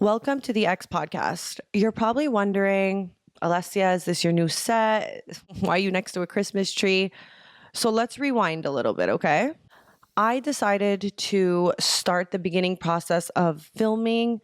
Welcome to the X podcast. You're probably wondering, Alessia, is this your new set? Why are you next to a Christmas tree? So let's rewind a little bit, okay? I decided to start the beginning process of filming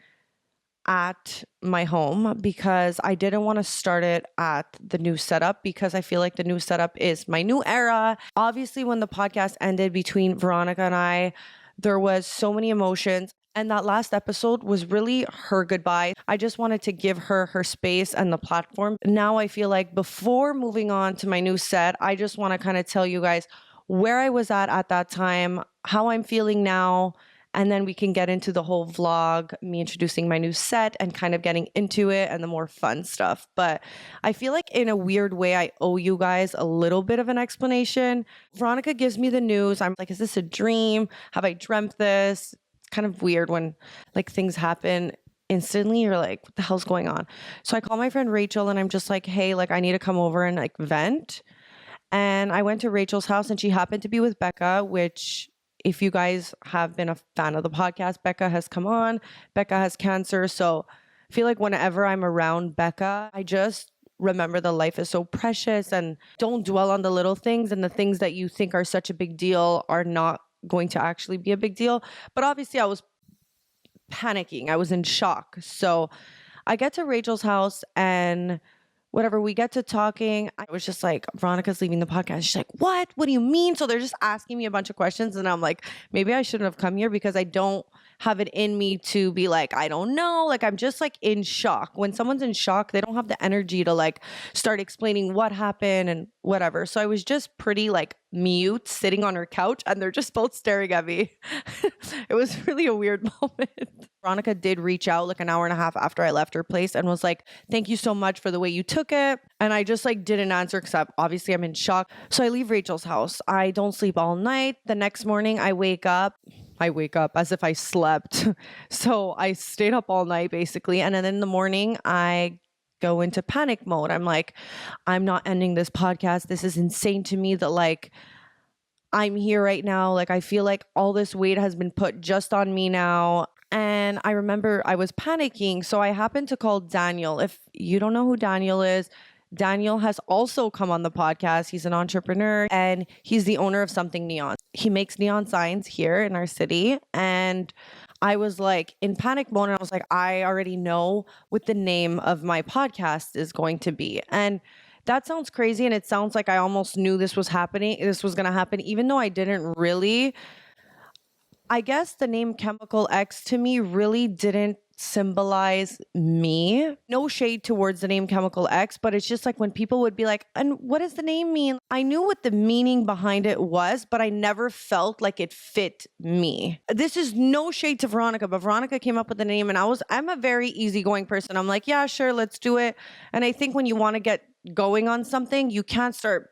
at my home because I didn't want to start it at the new setup because I feel like the new setup is my new era. Obviously, when the podcast ended between Veronica and I, there was so many emotions. And that last episode was really her goodbye. I just wanted to give her her space and the platform. Now I feel like before moving on to my new set, I just want to kind of tell you guys where I was at that time, how I'm feeling now, and then we can get into the whole vlog, me introducing my new set and kind of getting into it and the more fun stuff. But I feel like in a weird way, I owe you guys a little bit of an explanation. Veronica gives me the news. I'm like, is this a dream? Have I dreamt this? Kind of weird when like things happen instantly. You're like, what the hell's going on? So I call my friend Rachel and I'm just like, hey, like I need to come over and like vent. And I went to Rachel's house and she happened to be with Becca, which if you guys have been a fan of the podcast, Becca has come on. Becca has cancer. So I feel like whenever I'm around Becca, I just remember that life is so precious and don't dwell on the little things, and the things that you think are such a big deal are not going to actually be a big deal. But obviously I was panicking. I was in shock. So I get to Rachel's house and whatever, we get to talking. I was just like, Veronica's leaving the podcast. She's like, what? What do you mean? So they're just asking me a bunch of questions. And I'm like, maybe I shouldn't have come here because I don't have it in me to be like, I don't know. Like, I'm just like in shock. When someone's in shock, they don't have the energy to like start explaining what happened and whatever. So I was just pretty like mute sitting on her couch and they're just both staring at me. It was really a weird moment. Veronica did reach out like an hour and a half after I left her place and was like, thank you so much for the way you took it. And I just like didn't answer because obviously I'm in shock. So I leave Rachel's house. I don't sleep all night. The next morning I wake up as if I slept. So I stayed up all night basically. And then in the morning I go into panic mode. I'm like, I'm not ending this podcast. This is insane to me that like I'm here right now. Like I feel like all this weight has been put just on me now. And I remember I was panicking. So I happened to call Daniel. If you don't know who Daniel is, Daniel has also come on the podcast. He's an entrepreneur and he's the owner of Something Neon. He makes neon signs here in our city. And I was like in panic mode and I was like, I already know what the name of my podcast is going to be. And that sounds crazy. And it sounds like I almost knew this was happening. This was going to happen, even though I didn't really. I guess the name Chemical X to me really didn't symbolize me. No shade towards the name Chemical X, but it's just like when people would be like, and what does the name mean? I knew what the meaning behind it was, but I never felt like it fit me. This is no shade to Veronica, but Veronica came up with the name and I'm a very easygoing person. I'm like, yeah, sure, let's do it. And I think when you want to get going on something, you can't start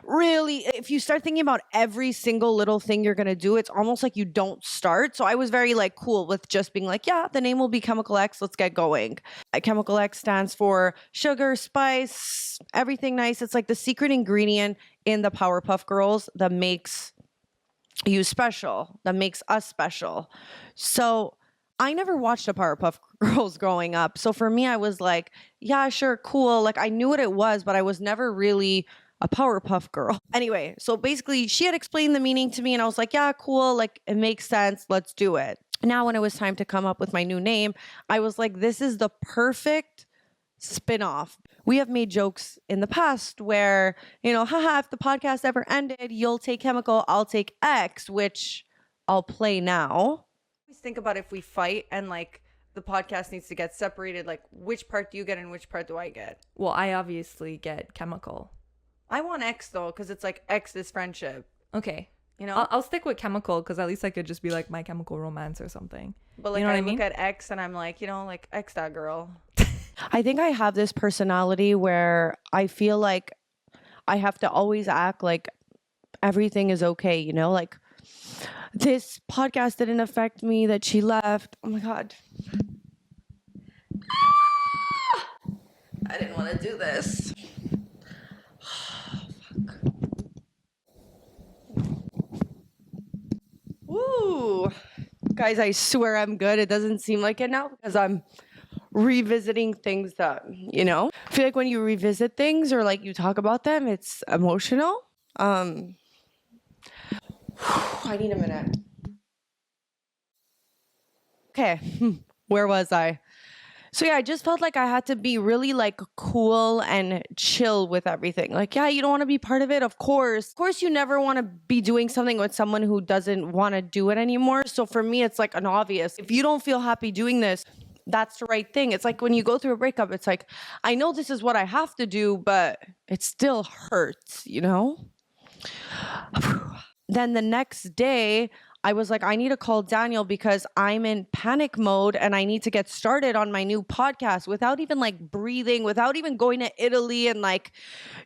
really, if you start thinking about every single little thing you're going to do, it's almost like you don't start. So I was very like cool with just being like, yeah, the name will be Chemical X. Let's get going. Chemical X stands for sugar, spice, everything nice. It's like the secret ingredient in the Powerpuff Girls that makes you special, that makes us special. So I never watched a Powerpuff Girls growing up. So for me, I was like, yeah, sure, cool. Like I knew what it was, but I was never really a Powerpuff Girl. Anyway, so basically she had explained the meaning to me and I was like, yeah, cool. Like it makes sense. Let's do it. Now, when it was time to come up with my new name, I was like, this is the perfect spin-off. We have made jokes in the past where, you know, haha, if the podcast ever ended, you'll take Chemical, I'll take X, which I'll play now. I always think about if we fight and like the podcast needs to get separated, like which part do you get and which part do I get? Well, I obviously get Chemical. I want X though, because it's like X is friendship. Okay. You know? I'll stick with Chemical because at least I could just be like My Chemical Romance or something. But like you know I what I mean? look at X and I'm like, you know, like X that girl. I think I have this personality where I feel like I have to always act like everything is okay, you know? Like this podcast didn't affect me, that she left. Oh my God. I didn't want to do this. Woo! Guys, I swear I'm good. It doesn't seem like it now because I'm revisiting things that, I feel like when you revisit things or like you talk about them, it's emotional. I need a minute. Okay, where was I? So yeah, I just felt like I had to be really like cool and chill with everything. Like, yeah, you don't want to be part of it, of course. Of course, you never want to be doing something with someone who doesn't want to do it anymore. So for me, it's like an obvious. If you don't feel happy doing this, that's the right thing. It's like when you go through a breakup, it's like, I know this is what I have to do, but it still hurts, Then the next day, I was like, I need to call Daniel because I'm in panic mode and I need to get started on my new podcast without even like breathing, without even going to Italy and like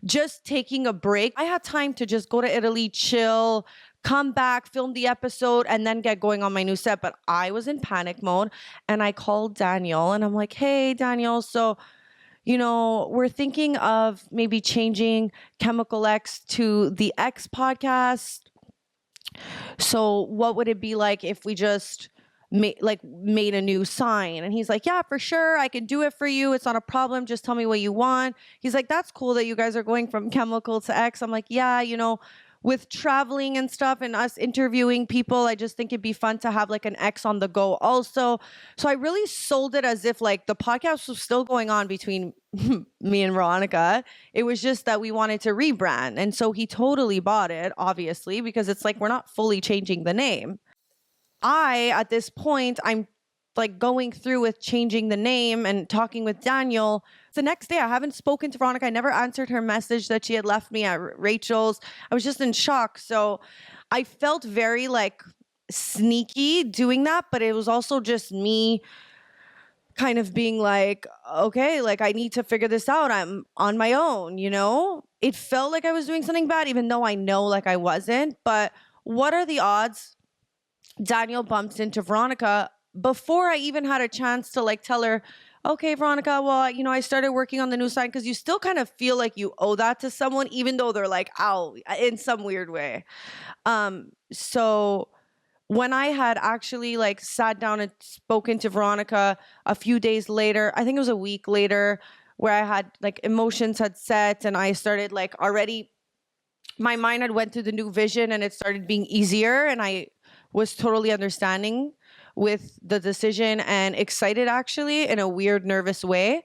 just taking a break. I had time to just go to Italy, chill, come back, film the episode, and then get going on my new set. But I was in panic mode and I called Daniel and I'm like, hey, Daniel, so we're thinking of maybe changing Chemical X to the X podcast. So what would it be like if we just made a new sign? And he's like, yeah, for sure. I can do it for you. It's not a problem. Just tell me what you want. He's like, that's cool that you guys are going from Chemical to X. I'm like, yeah, with traveling and stuff and us interviewing people, I just think it'd be fun to have like an X on the go also. So I really sold it as if like the podcast was still going on between me and Veronica. It was just that we wanted to rebrand. And so he totally bought it, obviously, because it's like we're not fully changing the name. At this point, I'm like going through with changing the name and talking with Daniel. The next day, I haven't spoken to Veronica. I never answered her message that she had left me at Rachel's. I was just in shock. So I felt very like sneaky doing that, but it was also just me kind of being like, okay, like I need to figure this out. I'm on my own, It felt like I was doing something bad, even though I know like I wasn't. But what are the odds Daniel bumps into Veronica before I even had a chance to like tell her, okay, Veronica, well, I started working on the new sign, because you still kind of feel like you owe that to someone, even though they're like, ow, in some weird way. So when I had actually like sat down and spoken to Veronica a few days later, I think it was a week later, where I had like emotions had set and I started like already, my mind had went to the new vision and it started being easier, and I was totally understanding with the decision and excited actually in a weird, nervous way.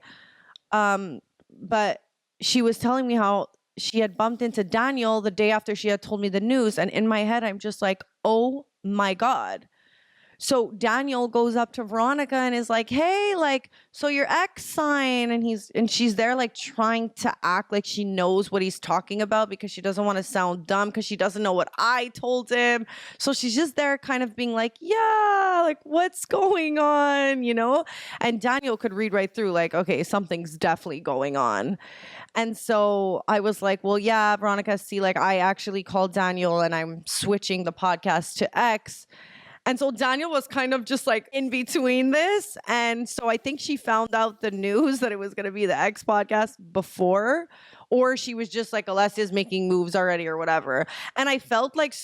But she was telling me how she had bumped into Daniel the day after she had told me the news. And in my head, I'm just like, oh my God. So Daniel goes up to Veronica and is like, hey, like, so your ex sign. And she's there like trying to act like she knows what he's talking about, because she doesn't want to sound dumb, because she doesn't know what I told him. So she's just there kind of being like, yeah, like what's going on, And Daniel could read right through like, okay, something's definitely going on. And so I was like, well, yeah, Veronica, see, like I actually called Daniel and I'm switching the podcast to X. And so Daniel was kind of just like in between this. And so I think she found out the news that it was going to be the X podcast before, or she was just like, Alessia's making moves already or whatever. And I felt like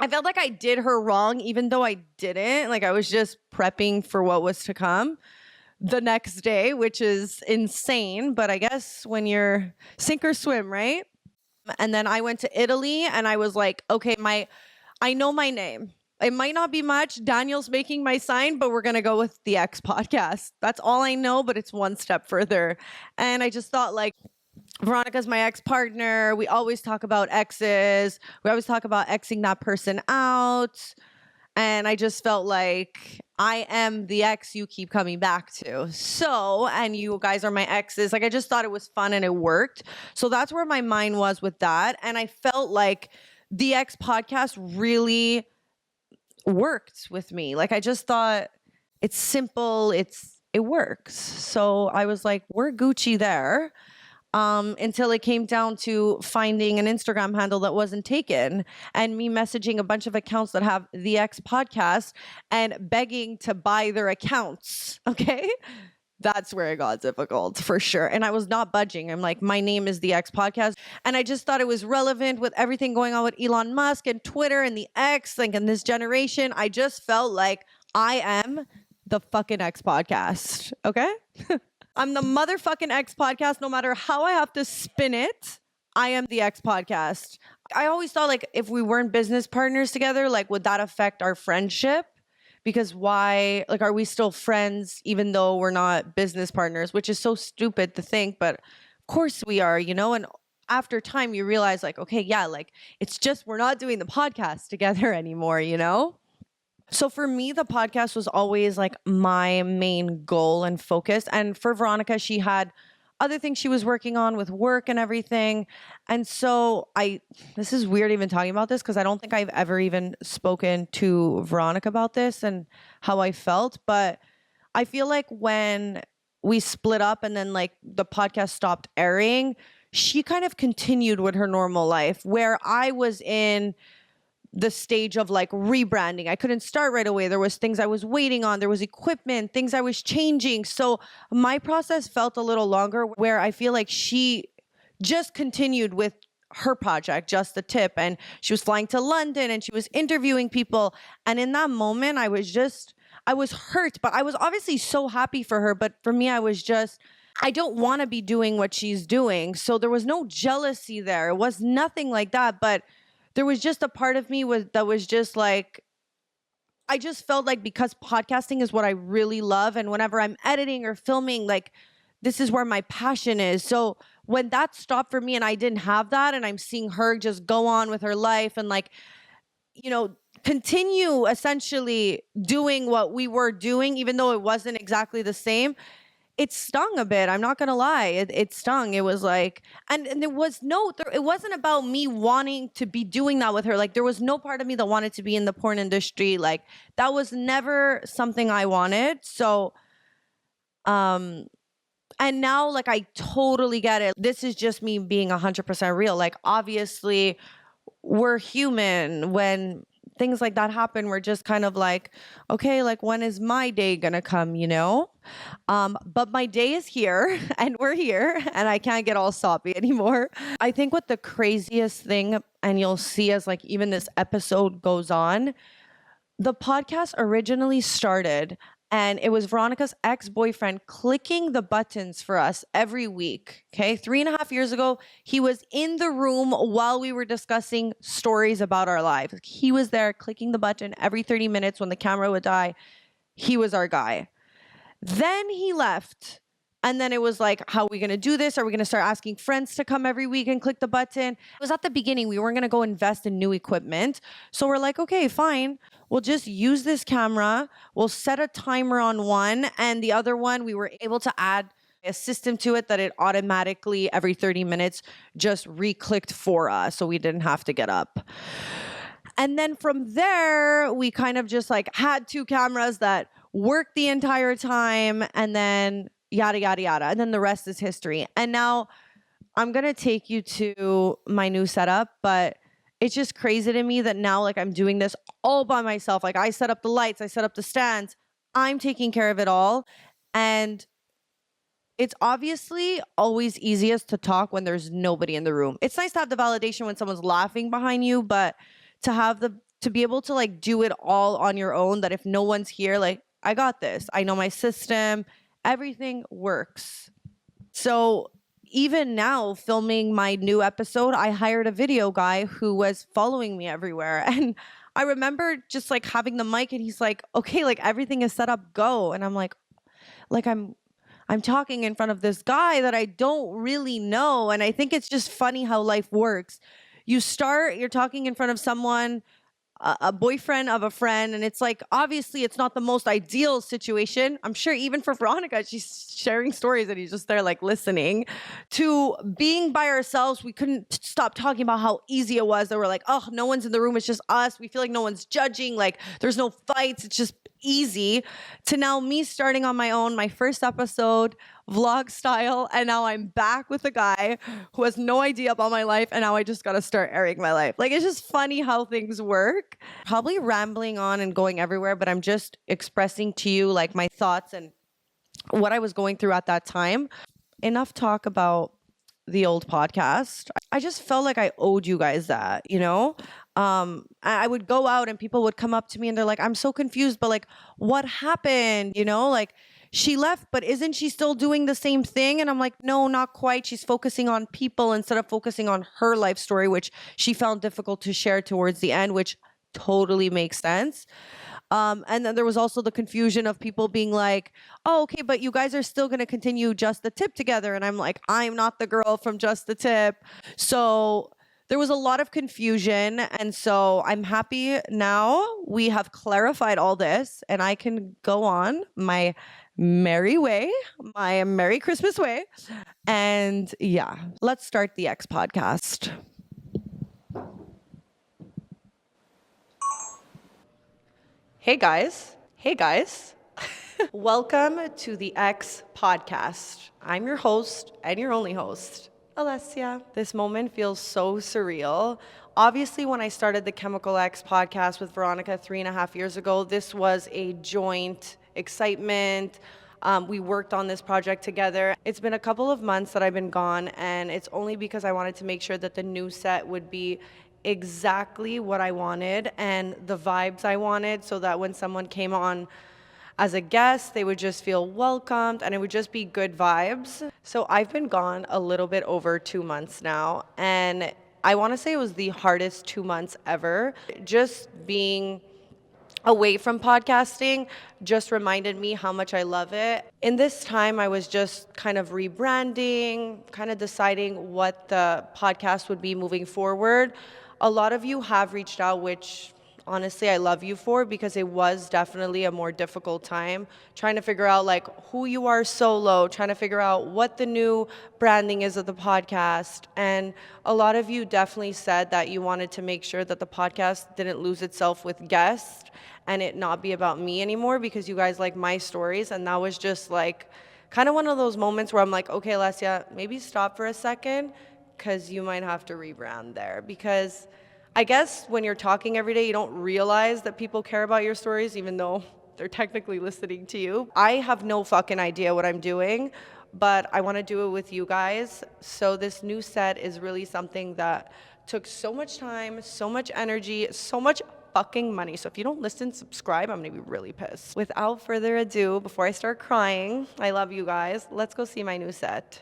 I did her wrong, even though I didn't. Like I was just prepping for what was to come the next day, which is insane. But I guess when you're sink or swim, right? And then I went to Italy and I was like, okay, I know my name. It might not be much. Daniel's making my sign, but we're going to go with the X podcast. That's all I know, but it's one step further. And I just thought like, Veronica's my ex-partner. We always talk about exes. We always talk about Xing that person out. And I just felt like I am the ex you keep coming back to. So, and you guys are my exes. Like, I just thought it was fun and it worked. So that's where my mind was with that. And I felt like the X podcast really worked with me. Like, I just thought it's simple. It works. So I was like, we're Gucci there. Until it came down to finding an Instagram handle that wasn't taken and me messaging a bunch of accounts that have the X podcast and begging to buy their accounts. Okay. That's where it got difficult for sure. And I was not budging. I'm like, my name is the X podcast. And I just thought it was relevant with everything going on with Elon Musk and Twitter and the X, like in this generation. I just felt like I am the fucking X podcast. Okay. I'm the motherfucking X podcast. No matter how I have to spin it, I am the X podcast. I always thought like if we weren't business partners together, like would that affect our friendship? Because why, like, are we still friends even though we're not business partners, which is so stupid to think, but of course we are, And after time you realize like, okay, yeah, like it's just, we're not doing the podcast together anymore. So for me, the podcast was always like my main goal and focus. And for Veronica, she had other things she was working on with work and everything. And so this is weird even talking about this because I don't think I've ever even spoken to Veronica about this and how I felt. But I feel like when we split up and then like the podcast stopped airing, she kind of continued with her normal life where I was in the stage of like rebranding. I couldn't start right away. There was things I was waiting on. There was equipment, things I was changing. So my process felt a little longer where I feel like she just continued with her project, Just the Tip. And she was flying to London and she was interviewing people. And in that moment, I was hurt, but I was obviously so happy for her. But for me, I don't want to be doing what she's doing. So there was no jealousy there. It was nothing like that. But there was just a part of me that was just like, I just felt like because podcasting is what I really love. And whenever I'm editing or filming, like this is where my passion is. So when that stopped for me and I didn't have that and I'm seeing her just go on with her life and like, continue essentially doing what we were doing, even though it wasn't exactly the same, it stung a bit. I'm not going to lie. It stung. It was like, and it wasn't about me wanting to be doing that with her. Like there was no part of me that wanted to be in the porn industry. Like that was never something I wanted. So, and now like, I totally get it. This is just me being 100% real. Like obviously we're human. When things like that happen, we're just kind of like, okay, like when is my day gonna come, But my day is here and we're here and I can't get all soppy anymore. I think what the craziest thing, and you'll see as like even this episode goes on, the podcast originally started and it was Veronica's ex-boyfriend clicking the buttons for us every week. Okay. 3.5 years ago, he was in the room while we were discussing stories about our lives. He was there clicking the button every 30 minutes when the camera would die. He was our guy. Then he left. And then it was like, how are we going to do this? Are we going to start asking friends to come every week and click the button? It was at the beginning. We weren't going to go invest in new equipment. So we're like, okay, fine. We'll just use this camera. We'll set a timer on one. And the other one, we were able to add a system to it that it automatically every 30 minutes just re-clicked for us. So we didn't have to get up. And then from there, we kind of just like had 2 cameras that worked the entire time. And then yada, yada, yada. And then the rest is history. And now I'm going to take you to my new setup, but it's just crazy to me that now like I'm doing this all by myself. Like I set up the lights, I set up the stands, I'm taking care of it all. And it's obviously always easiest to talk when there's nobody in the room. It's nice to have the validation when someone's laughing behind you, but to be able to like do it all on your own, that if no one's here, like I got this. I know my system. Everything works. So even now filming my new episode, I hired a video guy who was following me everywhere. And I remember just like having the mic and he's like, okay, like everything is set up, go. And I'm like I'm talking in front of this guy that I don't really know. And I think it's just funny how life works. You're talking in front of someone, a boyfriend of a friend, and it's like, obviously it's not the most ideal situation. I'm sure even for Veronica, she's sharing stories and he's just there like listening. To being by ourselves, we couldn't stop talking about how easy it was. That we're like, oh, no one's in the room, it's just us. We feel like no one's judging, like there's no fights, it's just easy. To now me starting on my own, my first episode, vlog style, and now I'm back with a guy who has no idea about my life, and now I just gotta start airing my life. Like it's just funny how things work. Probably rambling on and going everywhere, but I'm just expressing to you like my thoughts and what I was going through at that time. Enough talk about the old podcast. I just felt like I owed you guys that, you know? I would go out and people would come up to me and they're like, I'm so confused, but like, what happened? You know, like she left, but isn't she still doing the same thing? And I'm like, no, not quite. She's focusing on people instead of focusing on her life story, which she found difficult to share towards the end, which totally makes sense. And then there was also the confusion of people being like, oh, okay, but you guys are still going to continue Just the Tip together. And I'm like, I'm not the girl from Just the Tip. So there was a lot of confusion. And so I'm happy now we have clarified all this and I can go on my merry way, my Merry Christmas way. And yeah, let's start the X podcast. Hey guys. Hey guys. Welcome to the X podcast. I'm your host and your only host, Alessia. This moment feels so surreal. Obviously, when I started the Chemical X podcast with Veronica 3.5 years ago, this was a joint excitement. We worked on this project together. It's been a couple of months that I've been gone, and it's only because I wanted to make sure that the new set would be exactly what I wanted and the vibes I wanted, so that when someone came on as a guest, they would just feel welcomed and it would just be good vibes. So I've been gone a little bit over 2 months now, and I want to say it was the hardest 2 months ever. Just being away from podcasting just reminded me how much I love it. In this time, I was just kind of rebranding, kind of deciding what the podcast would be moving forward. A lot of you have reached out, which honestly I love you for, because it was definitely a more difficult time trying to figure out like who you are solo, trying to figure out what the new branding is of the podcast. And a lot of you definitely said that you wanted to make sure that the podcast didn't lose itself with guests and it not be about me anymore, because you guys like my stories. And that was just like kind of one of those moments where I'm like, okay, Alessia, maybe stop for a second, because you might have to rebrand there. Because I guess when you're talking every day, you don't realize that people care about your stories, even though they're technically listening to you. I have no fucking idea what I'm doing, but I want to do it with you guys. So this new set is really something that took so much time, so much energy, so much fucking money. So if you don't listen, subscribe, I'm gonna be really pissed. Without further ado, before I start crying, I love you guys. Let's go see my new set.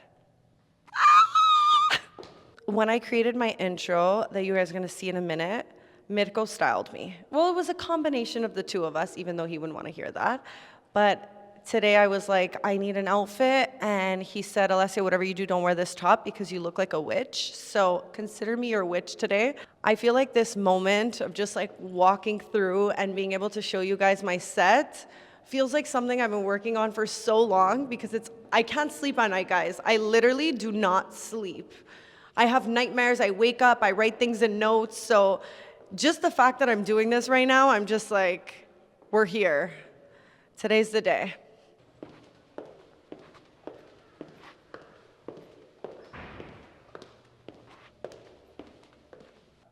When I created my intro that you guys are gonna see in a minute, Mirko styled me. Well, it was a combination of the two of us, even though he wouldn't want to hear that. But today I was like, I need an outfit, and he said, Alessia, whatever you do, don't wear this top because you look like a witch. So consider me your witch today. I feel like this moment of just like walking through and being able to show you guys my set feels like something I've been working on for so long, because I can't sleep at night, guys. I literally do not sleep. I have nightmares, I wake up, I write things in notes. So just the fact that I'm doing this right now, I'm just like, we're here. Today's the day.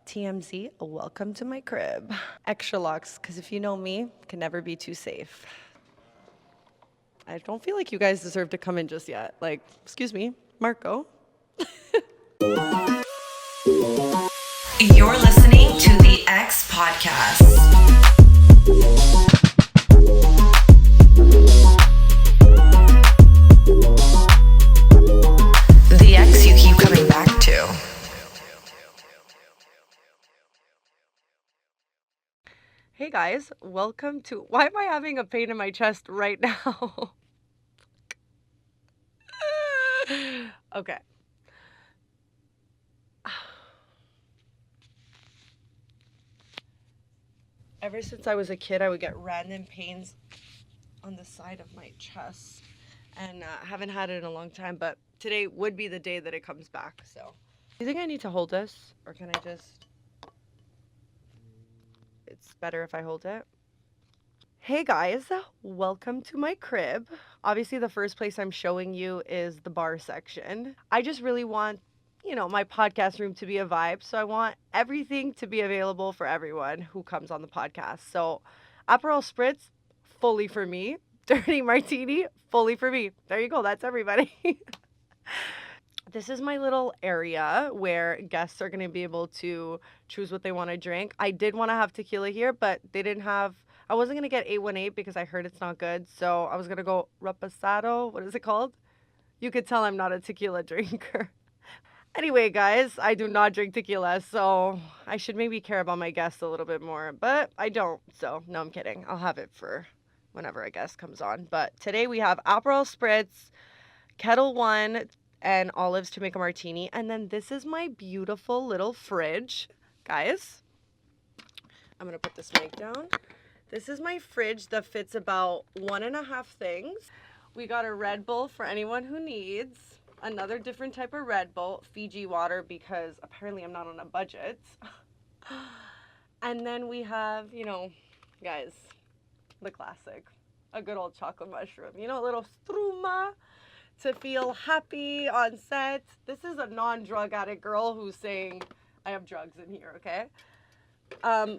TMZ, welcome to my crib. Extra locks, because if you know me, can never be too safe. I don't feel like you guys deserve to come in just yet. Like, excuse me, Marco. You're listening to the X Podcast. The X you keep coming back to. Hey guys, welcome to... Why am I having a pain in my chest right now? Okay. Ever since I was a kid, I would get random pains on the side of my chest. And I haven't had it in a long time, but today would be the day that it comes back, so. Do you think I need to hold this? Or can I just... It's better if I hold it. Hey guys, welcome to my crib. Obviously, the first place I'm showing you is the bar section. I just really want, my podcast room to be a vibe. So I want everything to be available for everyone who comes on the podcast. So Aperol Spritz, fully for me. dirty martini, fully for me. There you go. That's everybody. This is my little area where guests are going to be able to choose what they want to drink. I did want to have tequila here, but they didn't have. I wasn't going to get 818 because I heard it's not good. So I was going to go reposado. What is it called? You could tell I'm not a tequila drinker. Anyway, guys, I do not drink tequila, so I should maybe care about my guests a little bit more, but I don't. So, no, I'm kidding. I'll have it for whenever a guest comes on. But today we have Aperol Spritz, Kettle One, and olives to make a martini. And then this is my beautiful little fridge. Guys, I'm going to put this mic down. This is my fridge that fits about 1.5 things. We got a Red Bull for anyone who needs. Another different type of Red Bull, Fiji water, because apparently I'm not on a budget. And then we have, you know, guys, the classic, a good old chocolate mushroom. You know, a little struma to feel happy on set. This is a non-drug addict girl who's saying I have drugs in here, okay? I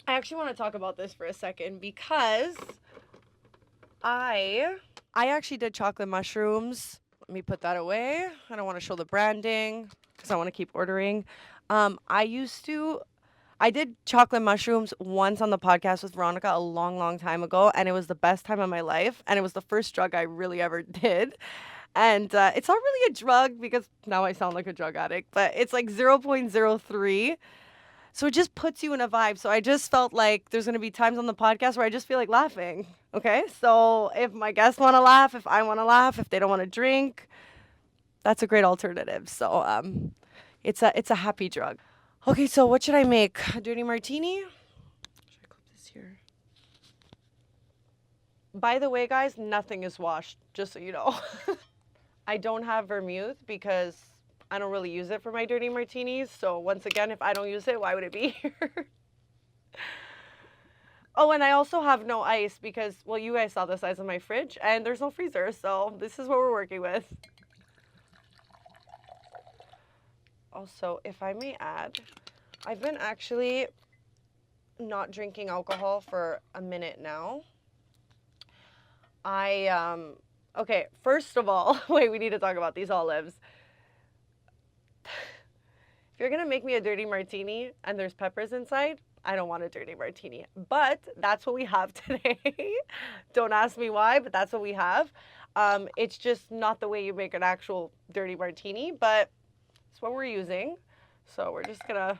actually want to talk about this for a second because I actually did chocolate mushrooms. Let me put that away. I don't want to show the branding because I want to keep ordering. I did chocolate mushrooms once on the podcast with Veronica a long, long time ago, and it was the best time of my life. And it was the first drug I really ever did. And it's not really a drug because now I sound like a drug addict, but it's like 0.03. So it just puts you in a vibe. So I just felt like there's going to be times on the podcast where I just feel like laughing. Okay. So if my guests want to laugh, if I want to laugh, if they don't want to drink, that's a great alternative. So it's a happy drug. Okay. So what should I make? A dirty martini? Should I clip this here? By the way, guys, nothing is washed, just so you know. I don't have vermouth because I don't really use it for my dirty martinis. So once again, if I don't use it, why would it be here? Oh, and I also have no ice because, well, you guys saw the size of my fridge and there's no freezer. So this is what we're working with. Also, if I may add, I've been actually not drinking alcohol for a minute now. Okay, first of all, wait, we need to talk about these olives. If you're going to make me a dirty martini and there's peppers inside, I don't want a dirty martini. But that's what we have today. Don't ask me why, but that's what we have. It's just not the way you make an actual dirty martini, but it's what we're using. So we're just going to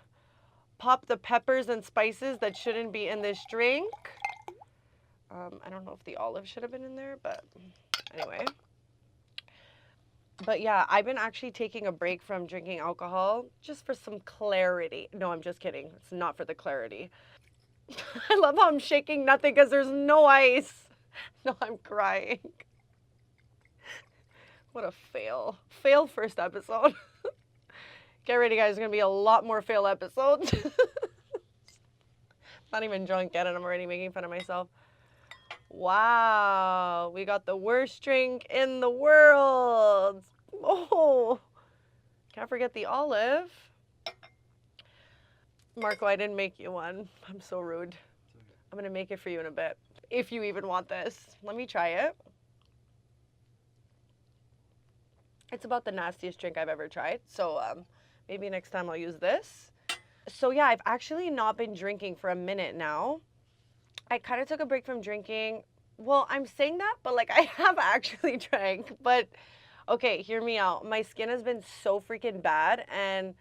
pop the peppers and spices that shouldn't be in this drink. I don't know if the olive should have been in there, but anyway. But yeah, I've been actually taking a break from drinking alcohol just for some clarity. No, I'm just kidding. It's not for the clarity. I love how I'm shaking nothing because there's no ice. No, I'm crying. What a fail. Fail first episode. Get ready, guys. There's going to be a lot more fail episodes. Not even drunk yet, and I'm already making fun of myself. Wow, we got the worst drink in the world. Oh, can't forget the olive. Marco, I didn't make you one. I'm so rude. I'm gonna make it for you in a bit, if you even want this. Let me try it. It's about the nastiest drink I've ever tried, so maybe next time I'll use this. So yeah, I've actually not been drinking for a minute now. I kind of took a break from drinking. Well, I'm saying that, but like I have actually drank. But okay, hear me out. My skin has been so freaking bad, and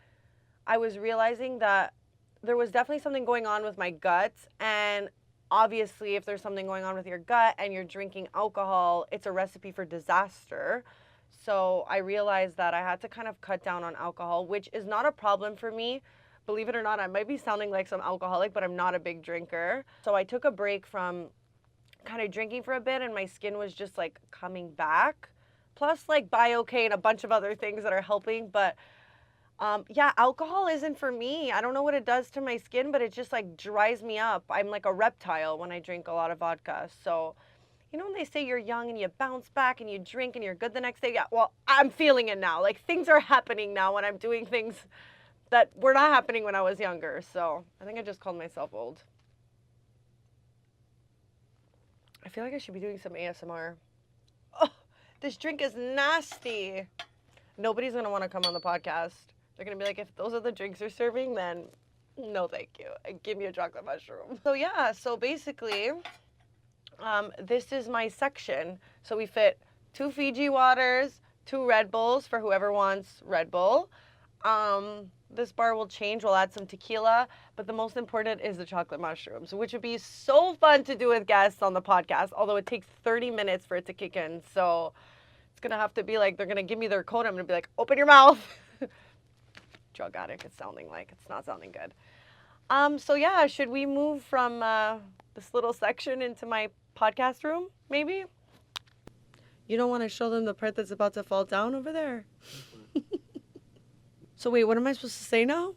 I was realizing that there was definitely something going on with my gut. And obviously, if there's something going on with your gut and you're drinking alcohol, it's a recipe for disaster. So I realized that I had to kind of cut down on alcohol, which is not a problem for me. Believe it or not, I might be sounding like some alcoholic, but I'm not a big drinker. So I took a break from kind of drinking for a bit, and my skin was just like coming back. Plus like BioK and a bunch of other things that are helping. But yeah, alcohol isn't for me. I don't know what it does to my skin, but it just like dries me up. I'm like a reptile when I drink a lot of vodka. So, you know, when they say you're young and you bounce back and you drink and you're good the next day. Yeah, well, I'm feeling it now. Like things are happening now when I'm doing things that were not happening when I was younger. So I think I just called myself old. I feel like I should be doing some ASMR. Oh, this drink is nasty. Nobody's going to want to come on the podcast. They're going to be like, if those are the drinks you're serving, then no thank you. Give me a chocolate mushroom. So yeah, so basically, this is my section. So we fit 2 Fiji waters, 2 Red Bulls for whoever wants Red Bull. This bar will change. We'll add some tequila, but the most important is the chocolate mushrooms, which would be so fun to do with guests on the podcast, although it takes 30 minutes for it to kick in. So it's going to have to be like, they're going to give me their code. I'm going to be like, open your mouth. Drug addict, it's sounding like. It's not sounding good. So yeah, should we move from this little section into my podcast room, maybe? You don't want to show them the part that's about to fall down over there? So wait, what am I supposed to say now?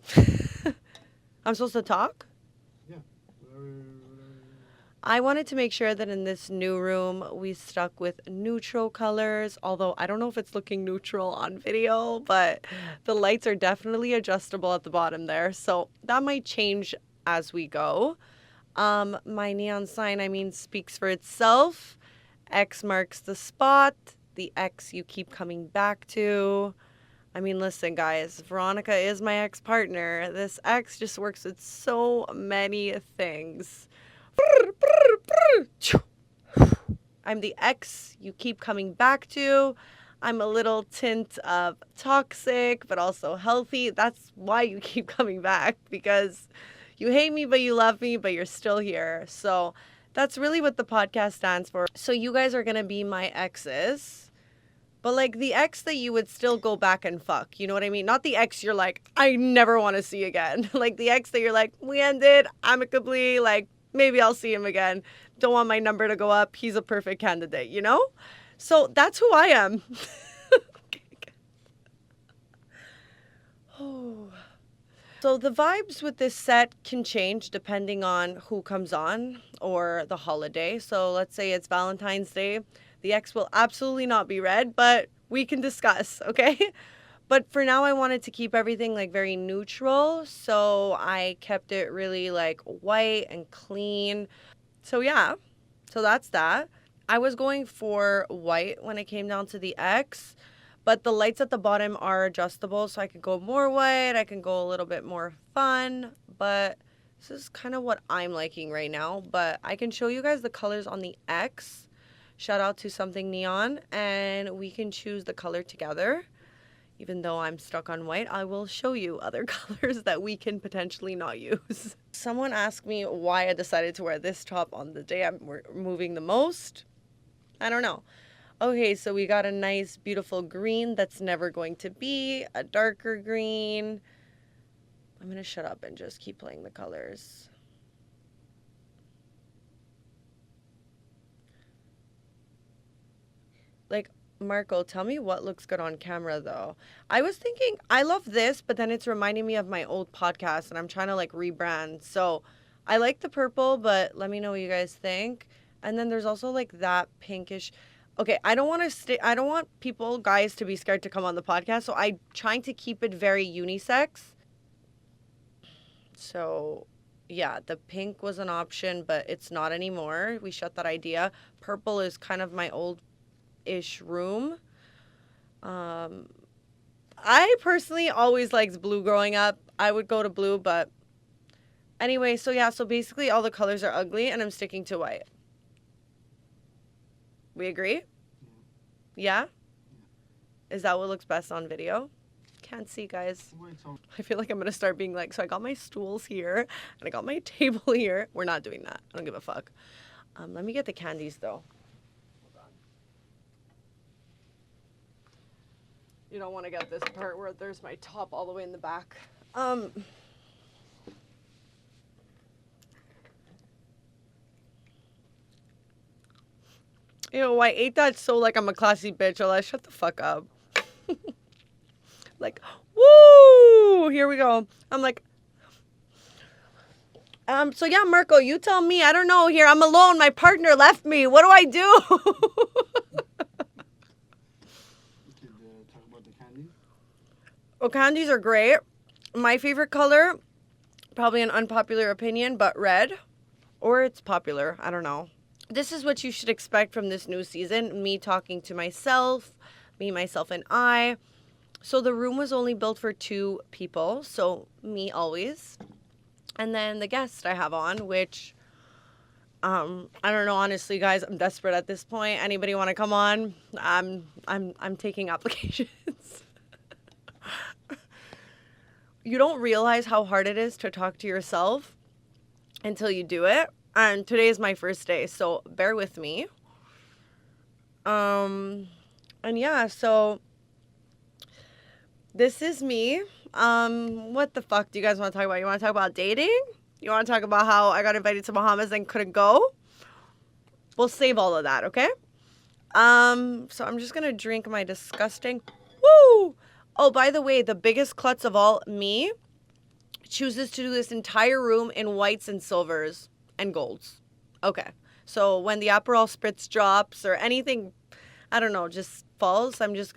I'm supposed to talk? Yeah. I wanted to make sure that in this new room, we stuck with neutral colors, although I don't know if it's looking neutral on video, but the lights are definitely adjustable at the bottom there. So that might change as we go. My neon sign, speaks for itself. X marks the spot. The X you keep coming back to. Listen, guys, Veronica is my ex-partner. This X just works with so many things. I'm the X you keep coming back to. I'm a little tint of toxic, but also healthy. That's why you keep coming back, because you hate me, but you love me, but you're still here. So that's really what the podcast stands for. So you guys are going to be my exes. But, like, the ex that you would still go back and fuck. You know what I mean? Not the ex you're like, I never want to see again. Like, the ex that you're like, we ended amicably. Like, maybe I'll see him again. Don't want my number to go up. He's a perfect candidate, you know? So that's who I am. Oh. So the vibes with this set can change depending on who comes on or the holiday. So let's say it's Valentine's Day. The X will absolutely not be red, but we can discuss, okay? But for now, I wanted to keep everything like very neutral. So I kept it really like white and clean. So yeah, so that's that. I was going for white when it came down to the X, but the lights at the bottom are adjustable. So I could go more white, I can go a little bit more fun, but this is kind of what I'm liking right now. But I can show you guys the colors on the X. Shout out to Something Neon, and we can choose the color together. Even though I'm stuck on white, I will show you other colors that we can potentially not use. Someone asked me why I decided to wear this top on the day I'm moving the most. I don't know. Okay, so we got a nice, beautiful green that's never going to be, a darker green. I'm going to shut up and just keep playing the colors. Like, Marco, tell me what looks good on camera, though. I was thinking, I love this, but then it's reminding me of my old podcast, and I'm trying to, like, rebrand. So I like the purple, but let me know what you guys think. And then there's also, like, that pinkish. Okay, I don't want guys, to be scared to come on the podcast, so I'm trying to keep it very unisex. So, yeah, the pink was an option, but it's not anymore. We shut that idea. Purple is kind of my old-ish room. I personally always liked blue growing up. I would go to blue, but anyway, so yeah, so basically all the colors are ugly, and I'm sticking to white. We agree? Yeah? Is that what looks best on video? Can't see, guys. I feel like I'm going to start being like, so I got my stools here, and I got my table here. We're not doing that. I don't give a fuck. Let me get the candies, though. Hold on. You don't want to get this part where there's my top all the way in the back. Ew, I ate that so like I'm a classy bitch. I'll shut the fuck up. Like, woo! Here we go. I'm like, so yeah, Marco, you tell me. I don't know here. I'm alone. My partner left me. What do I do? We could talk about the candies. Oh, candies are great. My favorite color, probably an unpopular opinion, but red. Or it's popular. I don't know. this is what you should expect from this new season. Me talking to myself, me, myself, and I. So the room was only built for 2 people. So me always. And then the guest I have on, which I don't know, honestly, guys, I'm desperate at this point. Anybody want to come on? I'm taking applications. You don't realize how hard it is to talk to yourself until you do it. And today is my first day, so bear with me. And yeah, so this is me. What the fuck do you guys want to talk about? You want to talk about dating? You want to talk about how I got invited to Bahamas and couldn't go? We'll save all of that, okay? So I'm just gonna drink my disgusting. Woo! Oh, by the way, the biggest klutz of all, me, chooses to do this entire room in whites and silvers and golds. Okay. So when the Aperol Spritz drops or anything, I don't know, just falls, I'm gonna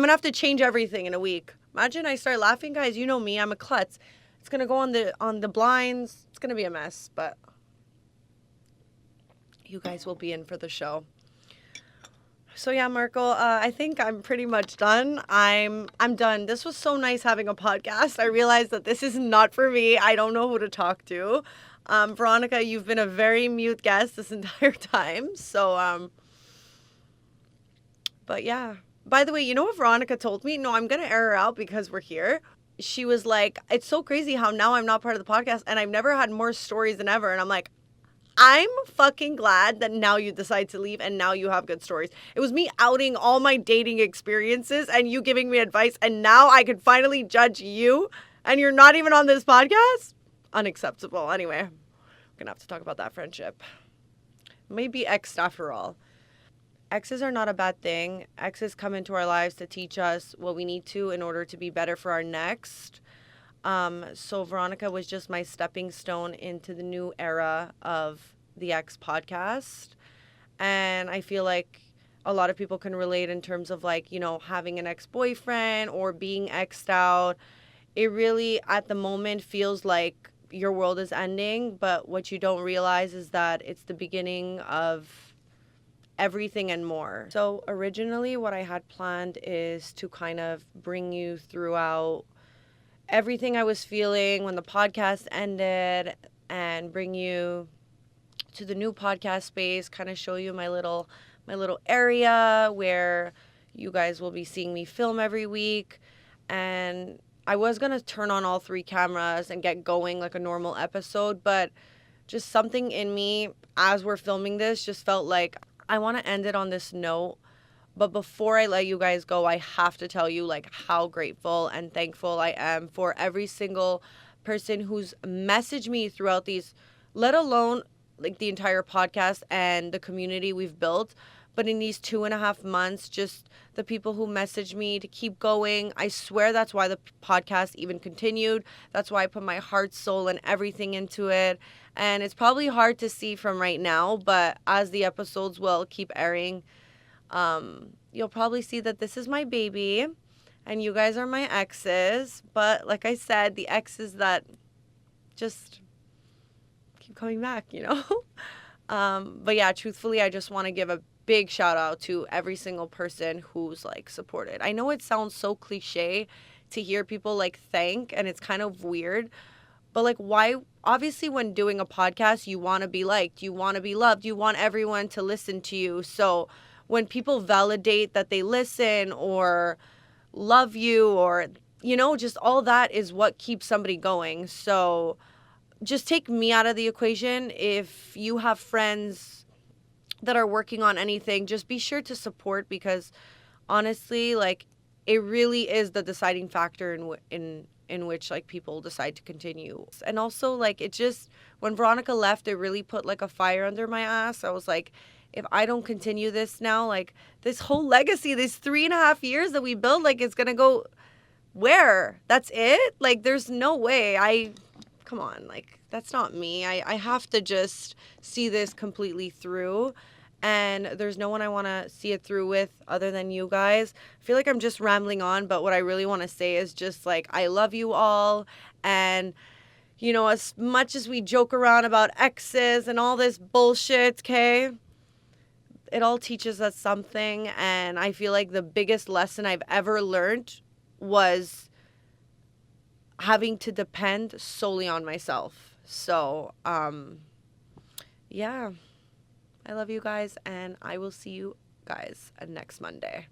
have to change everything in a week. Imagine I start laughing, guys. You know me, I'm a klutz. It's gonna go on the blinds. It's gonna be a mess, but you guys will be in for the show. So yeah, Marco, I think I'm pretty much done. I'm done. This was so nice having a podcast. I realized that this is not for me. I don't know who to talk to. Veronica, you've been a very mute guest this entire time. So, but yeah. By the way, you know what Veronica told me? No, I'm going to air her out because we're here. She was like, it's so crazy how now I'm not part of the podcast and I've never had more stories than ever. And I'm like, I'm fucking glad that now you decide to leave and now you have good stories. It was me outing all my dating experiences and you giving me advice, and now I could finally judge you and you're not even on this podcast? Unacceptable. Anyway, I'm gonna have to talk about that friendship. Maybe ex after all. Exes are not a bad thing. Exes come into our lives to teach us what we need to in order to be better for our next. So Veronica was just my stepping stone into the new era of the X podcast. And I feel like a lot of people can relate in terms of like, you know, having an ex-boyfriend or being exed out. It really, at the moment, feels like your world is ending. But what you don't realize is that it's the beginning of everything and more. So originally what I had planned is to kind of bring you throughout everything I was feeling when the podcast ended and bring you to the new podcast space, kind of show you my little area where you guys will be seeing me film every week. And I was going to turn on all 3 cameras and get going like a normal episode, but just something in me as we're filming this just felt like I want to end it on this note. But before I let you guys go, I have to tell you like how grateful and thankful I am for every single person who's messaged me throughout these, let alone like the entire podcast and the community we've built. But in these 2.5 months, just the people who messaged me to keep going. I swear that's why the podcast even continued. That's why I put my heart, soul, and everything into it. And it's probably hard to see from right now, but as the episodes will keep airing, you'll probably see that this is my baby and you guys are my exes. But like I said, the exes that just keep coming back, you know? But yeah, truthfully, I just want to give a big shout out to every single person who's like supported. I know it sounds so cliche to hear people like thank, and it's kind of weird, but like why? Obviously, when doing a podcast, you want to be liked, you want to be loved, you want everyone to listen to you. So when people validate that they listen or love you or, you know, just all that is what keeps somebody going. So just take me out of the equation. If you have friends that are working on anything, just be sure to support, because honestly, like, it really is the deciding factor in which like people decide to continue. And also, like, it just, when Veronica left, it really put like a fire under my ass. I was like, if I don't continue this now, like this whole legacy, this 3.5 years that we built, like it's gonna go where? That's it? Like there's no way. Come on, like that's not me. I have to just see this completely through. And there's no one I want to see it through with other than you guys. I feel like I'm just rambling on, but what I really want to say is just like, I love you all. And You know, as much as we joke around about exes and all this bullshit, okay? It all teaches us something. And I feel like the biggest lesson I've ever learned was having to depend solely on myself. So, yeah. I love you guys, and I will see you guys next Monday.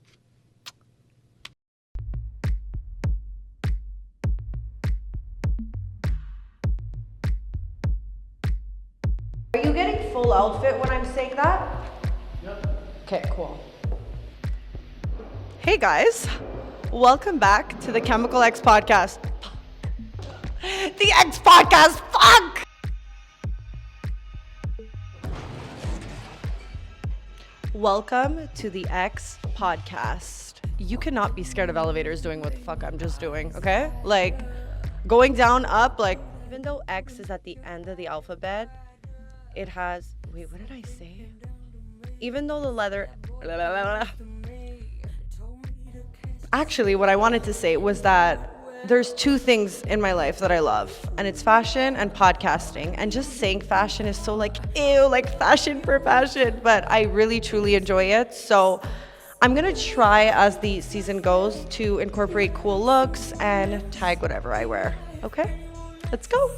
Are you getting full outfit when I'm saying that? Yep. Okay, cool. Hey guys, welcome back to the Chemical X podcast. The X podcast, fuck! Welcome to the X podcast. You cannot be scared of elevators doing what the fuck I'm just doing, okay? Like, going down, up, like, even though X is at the end of the alphabet, it has, wait, what did I say? Even though the letter, actually, what I wanted to say was that there's two things in my life that I love, and it's fashion and podcasting. And just saying fashion is so like, ew, like fashion for fashion, but I really truly enjoy it. So I'm gonna try as the season goes to incorporate cool looks and tag whatever I wear. Okay, let's go.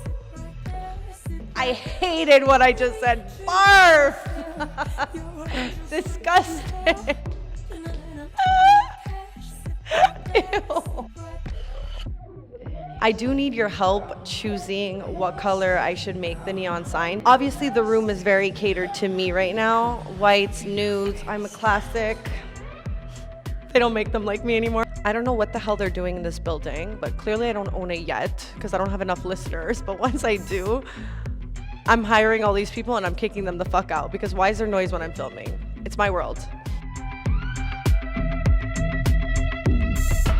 I hated what I just said. Barf! Disgusting. Ew. I do need your help choosing what color I should make the neon sign. Obviously, the room is very catered to me right now. Whites, nudes, I'm a classic. They don't make them like me anymore. I don't know what the hell they're doing in this building, but clearly I don't own it yet because I don't have enough listeners. But once I do, I'm hiring all these people and I'm kicking them the fuck out because why is there noise when I'm filming? It's my world.